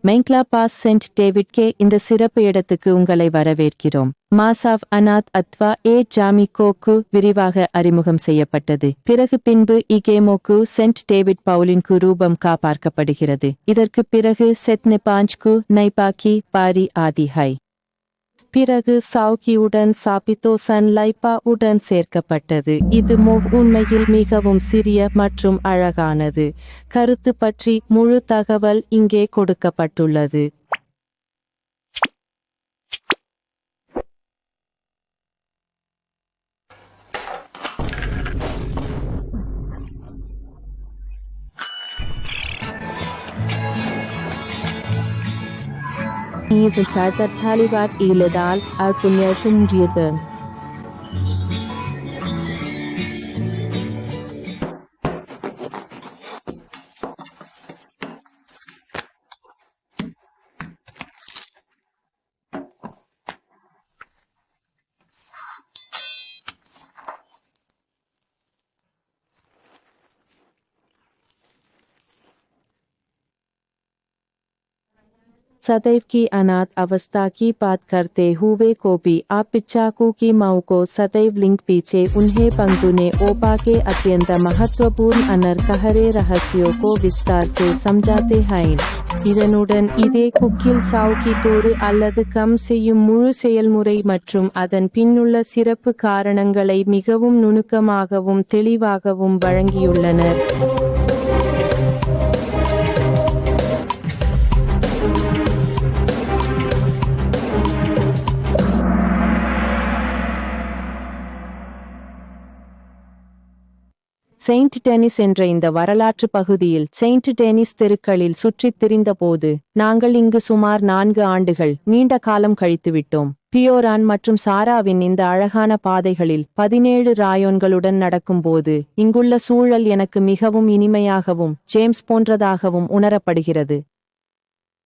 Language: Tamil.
மெய்க்லா பாஸ் சென்ட் டேவிட்கே இந்த சிறப்பு இடத்துக்கு உங்களை வரவேற்கிறோம். மாசாவ் அனாத் அத்வா ஏ ஜாமிகோக்கு விரிவாக அறிமுகம் செய்யப்பட்டது. பின்பு இகேமோக்கு சென்ட் டேவிட் பவுலின்கு ரூபம் பார்க்கப்படுகிறது. இதற்கு பிறகு செத் நெபாஞ்ச்கு நைபாக்கி பாரி ஆதி ஹை. பிறகு சாவ்கியுடன் சாபித்தோசன் லைப்பா உடன் சேர்க்கப்பட்டது. இது உண்மையில் மிகவும் சிறிய மற்றும் அழகானது. கருத்து பற்றி முழு தகவல் இங்கே கொடுக்கப்பட்டுள்ளது. Diese Zeit der Taliban illegal alphabetisiert. सदैव की अनाथ अवस्था की बात करते हुए कोपी आप पिच्चाकू की माऊ को सदैव लिंक पीछे उन्हें पंक्तु ने ओपा के अत्यंत महत्वपूर्ण अनर्कहरे रहस्यों को विस्तार से समझाते हैं. இதனுடன் இதே குக்கில் சாவ்கி தோறு அல்லது கம் செய்யும் முழு செயல்முறை மற்றும் அதன் பின்னுள்ள சிறப்பு காரணங்களை மிகவும் நுணுக்கமாகவும் தெளிவாகவும் வழங்கியுள்ளனர். செயின்ட் டெனிஸ் என்ற இந்த வரலாற்று பகுதியில் செயின்ட் டெனிஸ் தெருக்களில் சுற்றித் திரிந்தபோது நாங்கள் இங்கு சுமார் 4 ஆண்டுகள் நீண்ட காலம் கழித்துவிட்டோம். பியோரான் மற்றும் சாராவின் இந்த அழகான பாதைகளில் 17 ராயோன்களுடன் நடக்கும்போது இங்குள்ள சூழல் எனக்கு மிகவும் இனிமையாகவும் ஜேம்ஸ் போன்றதாகவும் உணரப்படுகிறது.